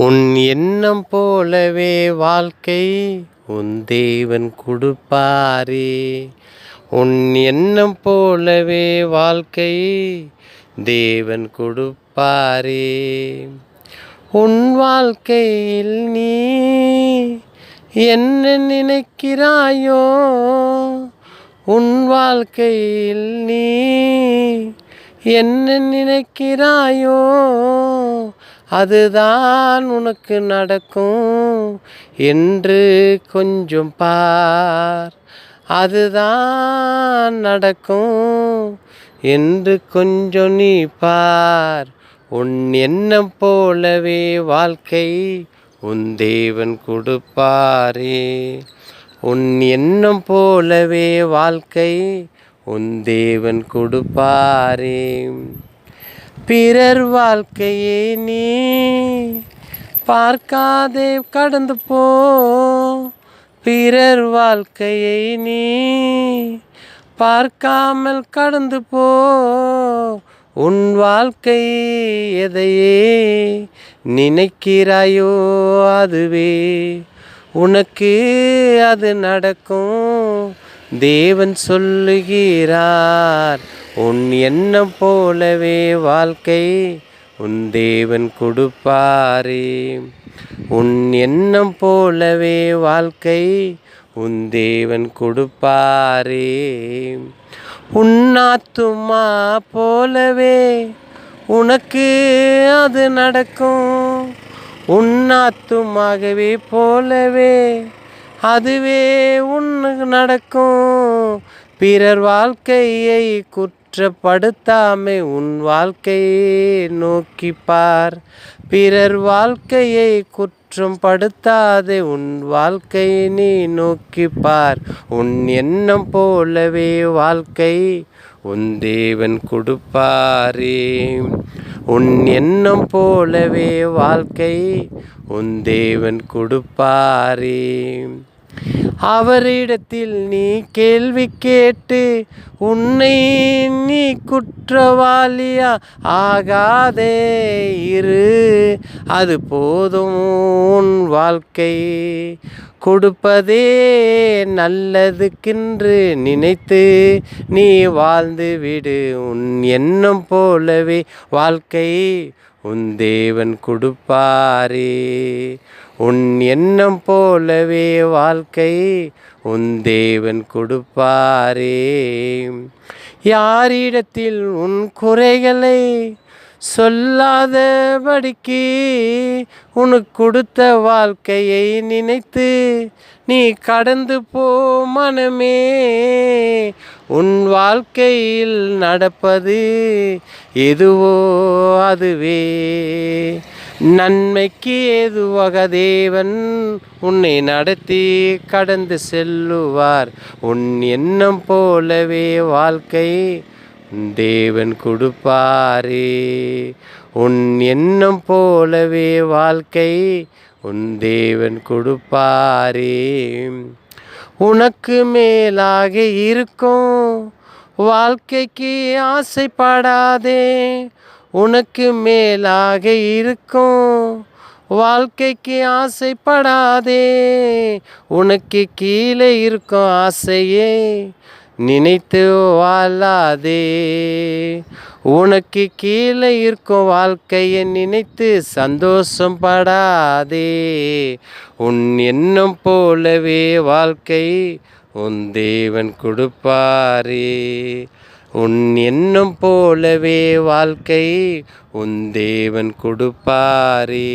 உன் எண்ணம் போலவே வாழ்க்கை உன் தேவன் கொடுப்பாரே. உன் எண்ணம் போலவே வாழ்க்கை தேவன் கொடுப்பாரே. உன் வாழ்க்கையில் நீ என்ன நினைக்கிறாயோ, உன் வாழ்க்கையில் நீ என்ன நினைக்கிறாயோ, அதுதான் உனக்கு நடக்கும் என்று கொஞ்சம் பார். அதுதான் நடக்கும் என்று கொஞ்சம் நீ பார். உன் எண்ணம் போலவே வாழ்க்கை உன் தேவன் கொடுப்பாரே. உன் எண்ணம் போலவே வாழ்க்கை உன் தேவன் கொடுப்பாரே. பிறர் வாழ்க்கையை நீ பார்க்காதே கடந்து போ. பிறர் வாழ்க்கையை நீ பார்க்காமல் கடந்து போ. உன் வாழ்க்கை எதையே நினைக்கிறாயோ, அதுவே உனக்கு அது நடக்கும். தேவன் சொல்லுகிறார், உன் எண்ணம் போலவே வாழ்க்கை உன் தேவன் கொடுப்பாரே. உன் எண்ணம் போலவே வாழ்க்கை உன் தேவன் கொடுப்பாரே. உன் ஆத்துமா போலவே உனக்கு அது நடக்கும். உன் ஆத்துமாகவே போலவே அதுவே உனக்கு நடக்கும். பிறர் வாழ்க்கையை குற்றப்படுத்தாமே உன் வாழ்க்கையை நோக்கி பார். பிறர் வாழ்க்கையை குற்றம் படுத்தாதே உன் வாழ்க்கையை நீ நோக்கி பார். உன் எண்ணம் போலவே வாழ்க்கை உன் தேவன் கொடுப்பாரே. உன் எண்ணம் போலவே வாழ்க்கை உன் தேவன் கொடுப்பாரே. அவரிடத்தில் நீ கேள்வி கேட்டு உன்னை நீ குற்றவாளியா ஆகாதே இரு. அது போதும் உன் வாழ்க்கை கொடுப்பதே நல்லதுக்கென்று நினைத்து நீ வாழ்ந்து விடு. உன் எண்ணம் போலவே வாழ்க்கை உன் தேவன் கொடுப்பாரே. உன் எண்ணம் போலவே வாழ்க்கை உன் தேவன் கொடுப்பாரே. யாரிடத்தில் உன் குறைகளை சொல்லாதபடிக்கு உனக்கு கொடுத்த வாழ்க்கையை நினைத்து நீ கடந்து போ மனமே. உன் வாழ்க்கையில் நடப்பது எதுவோ அதுவே நன்மைக்கு ஏதுவாக தேவன் உன்னை நடத்தி கடந்து செல்லுவார். உன் எண்ணம் போலவே வாழ்க்கை தேவன் கொடுப்பாரே. உன் எண்ணம் போலவே வாழ்க்கை உன் தேவன் கொடுப்பாரே. உனக்கு மேலாக இருக்கும் வாழ்க்கைக்கு ஆசைப்படாதே. உனக்கு மேலாக இருக்கும் வாழ்க்கைக்கு ஆசைப்படாதே. உனக்கு கீழே இருக்கும் ஆசையே நினைத்து வாழாதே. உனக்கு கீழே இருக்கும் வாழ்க்கையை நினைத்து சந்தோஷம் படாதே. உன் எண்ணம் போலவே வாழ்க்கை உன் தேவன் கொடுப்பாரே. உன் எண்ணம் போலவே வாழ்க்கை உன் தேவன் கொடுப்பாரே.